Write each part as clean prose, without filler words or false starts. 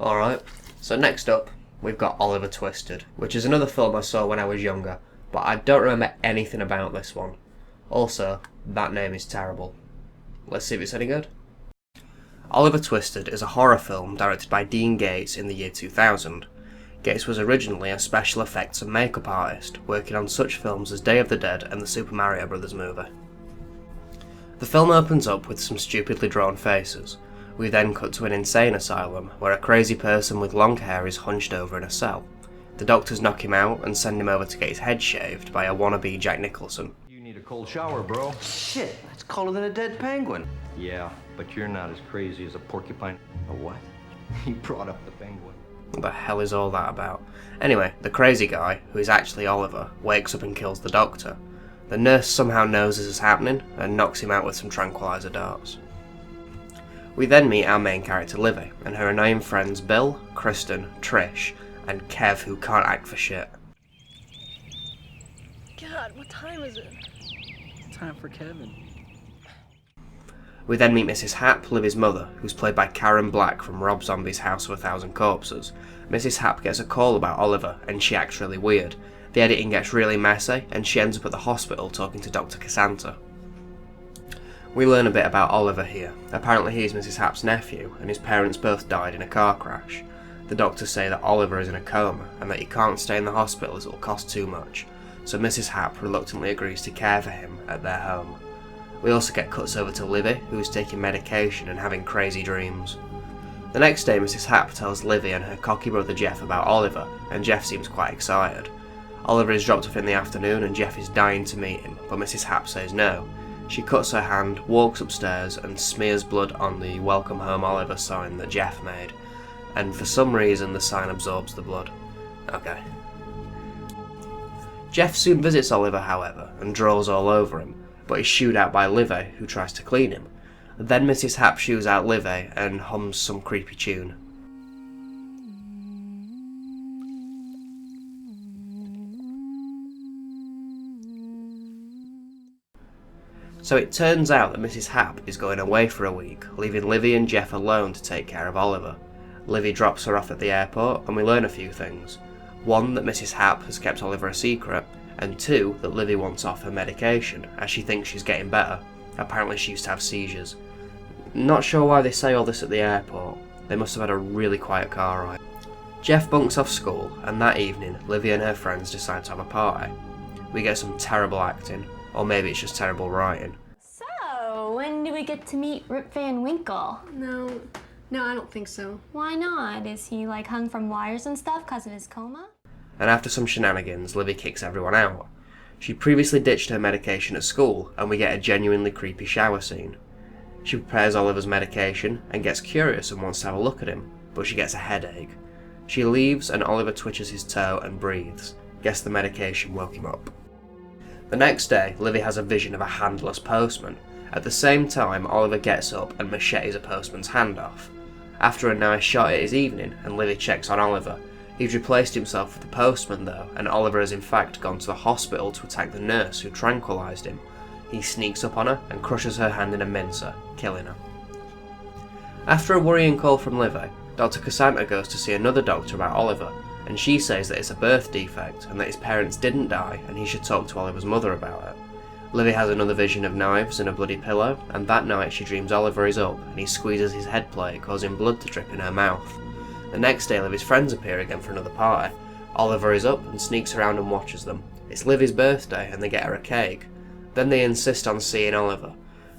Alright, so next up, we've got Oliver Twisted, which is another film I saw when I was younger, but I don't remember anything about this one. Also, that name is terrible. Let's see if it's any good. Oliver Twisted is a horror film directed by Dean Gates in the year 2000. Gates was originally a special effects and makeup artist, working on such films as Day of the Dead and the Super Mario Bros. Movie. The film opens up with some stupidly drawn faces. We then cut to an insane asylum, where a crazy person with long hair is hunched over in a cell. The doctors knock him out and send him over to get his head shaved by a wannabe Jack Nicholson. You need a cold shower, bro. Shit, that's colder than a dead penguin. Yeah, but you're not as crazy as a porcupine. A what? He brought up the penguin. What the hell is all that about? Anyway, the crazy guy, who is actually Oliver, wakes up and kills the doctor. The nurse somehow knows this is happening and knocks him out with some tranquilizer darts. We then meet our main character Livy, and her annoying friends Bill, Kristen, Trish, and Kev, who can't act for shit. God, what time is it? Time for Kevin. We then meet Mrs. Happ, Livy's mother, who's played by Karen Black from Rob Zombie's House of a Thousand Corpses. Mrs. Happ gets a call about Oliver, and she acts really weird. The editing gets really messy, and she ends up at the hospital talking to Dr. Cassandra. We learn a bit about Oliver here. Apparently he is Mrs. Happ's nephew, and his parents both died in a car crash. The doctors say that Oliver is in a coma, and that he can't stay in the hospital as it will cost too much, so Mrs. Happ reluctantly agrees to care for him at their home. We also get cuts over to Livy, who is taking medication and having crazy dreams. The next day Mrs. Happ tells Livy and her cocky brother Jeff about Oliver, and Jeff seems quite excited. Oliver is dropped off in the afternoon and Jeff is dying to meet him, but Mrs. Happ says no. She cuts her hand, walks upstairs, and smears blood on the Welcome Home Oliver sign that Jeff made, and for some reason the sign absorbs the blood. Okay. Jeff soon visits Oliver, however, and draws all over him, but is shooed out by Livy, who tries to clean him. Then Mrs. Happ shoos out Livy and hums some creepy tune. So it turns out that Mrs. Happ is going away for a week, leaving Livy and Jeff alone to take care of Oliver. Livy drops her off at the airport, and we learn a few things. One, that Mrs. Happ has kept Oliver a secret, and two, that Livy wants off her medication, as she thinks she's getting better. Apparently she used to have seizures. Not sure why they say all this at the airport. They must have had a really quiet car ride. Jeff bunks off school, and that evening, Livy and her friends decide to have a party. We get some terrible acting, or maybe it's just terrible writing. So, when do we get to meet Rip Van Winkle? No, I don't think so. Why not? Is he like hung from wires and stuff because of his coma? And after some shenanigans, Livy kicks everyone out. She previously ditched her medication at school, and we get a genuinely creepy shower scene. She prepares Oliver's medication, and gets curious and wants to have a look at him, but she gets a headache. She leaves, and Oliver twitches his toe and breathes. Guess the medication woke him up. The next day, Livy has a vision of a handless postman. At the same time, Oliver gets up and machetes a postman's hand off. After a nice shot, it is evening, and Livy checks on Oliver. He's replaced himself with the postman though, and Oliver has in fact gone to the hospital to attack the nurse who tranquilised him. He sneaks up on her and crushes her hand in a mincer, killing her. After a worrying call from Livy, Dr. Cassandra goes to see another doctor about Oliver, and she says that it's a birth defect and that his parents didn't die and he should talk to Oliver's mother about it. Livy has another vision of knives and a bloody pillow, and that night she dreams Oliver is up and he squeezes his head plate, causing blood to drip in her mouth. The next day Livy's friends appear again for another party. Oliver is up and sneaks around and watches them. It's Livy's birthday and they get her a cake. Then they insist on seeing Oliver.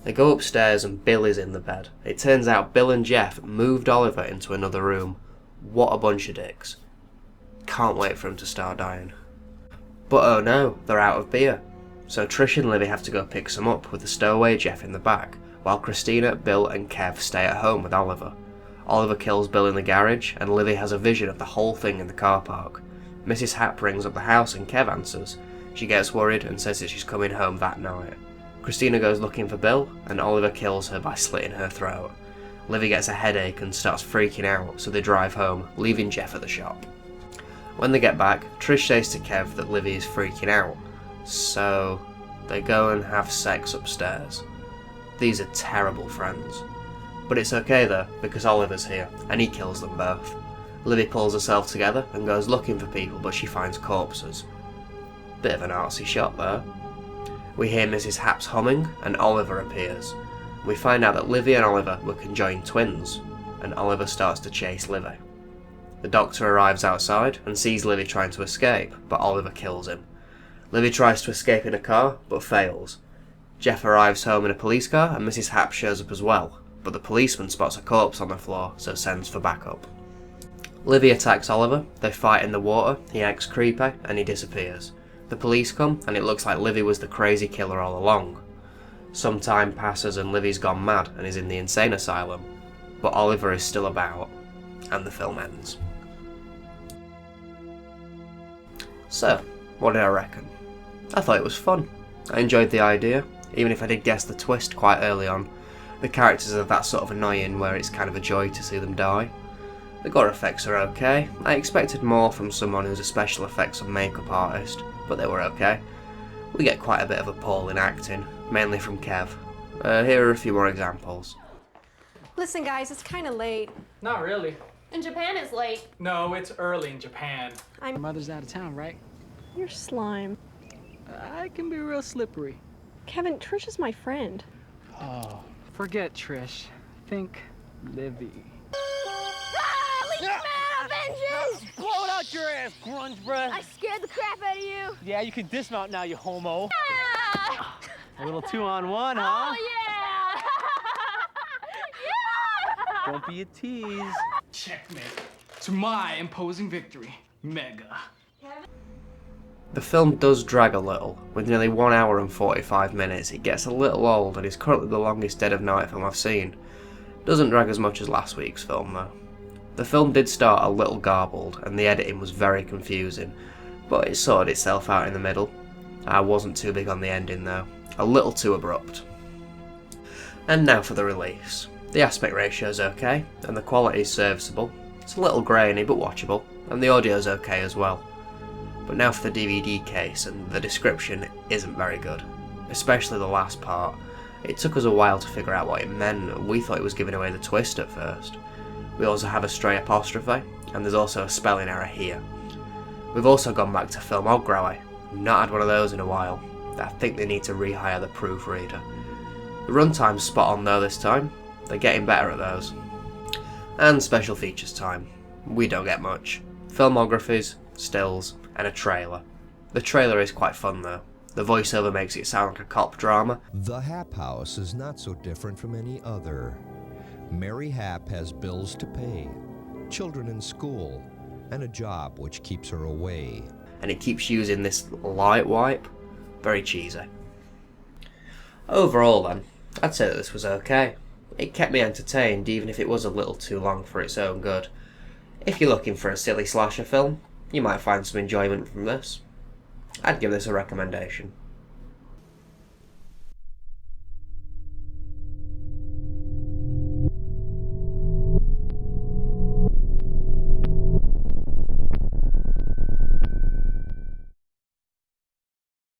They go upstairs and Bill is in the bed. It turns out Bill and Jeff moved Oliver into another room. What a bunch of dicks. Can't wait for him to start dying. But oh no, they're out of beer. So Trish and Livy have to go pick some up with the stowaway Jeff in the back, while Christina, Bill and Kev stay at home with Oliver. Oliver kills Bill in the garage, and Livy has a vision of the whole thing in the car park. Mrs. Happ rings up the house and Kev answers. She gets worried and says that she's coming home that night. Christina goes looking for Bill, and Oliver kills her by slitting her throat. Livy gets a headache and starts freaking out, so they drive home, leaving Jeff at the shop. When they get back, Trish says to Kev that Livy is freaking out, so they go and have sex upstairs. These are terrible friends. But it's okay though, because Oliver's here, and he kills them both. Livy pulls herself together and goes looking for people, but she finds corpses. Bit of an artsy shot there. We hear Mrs. Happ's humming, and Oliver appears. We find out that Livy and Oliver were conjoined twins, and Oliver starts to chase Livy. The doctor arrives outside and sees Livy trying to escape, but Oliver kills him. Livy tries to escape in a car, but fails. Jeff arrives home in a police car, and Mrs. Happ shows up as well, but the policeman spots a corpse on the floor, so sends for backup. Livy attacks Oliver, they fight in the water, he acts creepy, and he disappears. The police come, and it looks like Livy was the crazy killer all along. Some time passes and Livy's gone mad and is in the insane asylum, but Oliver is still about, and the film ends. So, what did I reckon? I thought it was fun. I enjoyed the idea, even if I did guess the twist quite early on. The characters are that sort of annoying where it's kind of a joy to see them die. The gore effects are okay. I expected more from someone who's a special effects and makeup artist, but they were okay. We get quite a bit of appalling acting, mainly from Kev. Here are a few more examples. Listen guys, it's kind of late. Not really. In Japan it's late. No, it's early in Japan. I'm... Your mother's out of town, right? You're slime. I can be real slippery. Kevin, Trish is my friend. Oh, forget Trish. Think Livy. Blow it out your ass, grunge breath. I scared the crap out of you. Yeah, you can dismount now, you homo. Ah! A little 2-on-1, huh? Oh, yeah! Yeah! Don't be a tease. Checkmate. To my imposing victory, Mega. The film does drag a little. With nearly 1 hour and 45 minutes, it gets a little old and is currently the longest Dead of Night film I've seen. Doesn't drag as much as last week's film though. The film did start a little garbled and the editing was very confusing, but it sorted itself out in the middle. I wasn't too big on the ending though, a little too abrupt. And now for the release. The aspect ratio is okay, and the quality is serviceable. It's a little grainy but watchable, and the audio is okay as well. But now for the DVD case, and the description isn't very good, especially the last part. It took us a while to figure out what it meant, and we thought it was giving away the twist at first. We also have a stray apostrophe, and there's also a spelling error here. We've also gone back to filmography, not had one of those in a while. I think they need to rehire the proofreader. The runtime's spot on though this time, they're getting better at those. And special features time. We don't get much. Filmographies, stills, and a trailer. The trailer is quite fun though. The voiceover makes it sound like a cop drama. The Happ house is not so different from any other. Mary Happ has bills to pay, children in school, and a job which keeps her away. And it keeps using this light wipe. Very cheesy. Overall then, I'd say that this was okay. It kept me entertained even if it was a little too long for its own good. If you're looking for a silly slasher film, you might find some enjoyment from this. I'd give this a recommendation.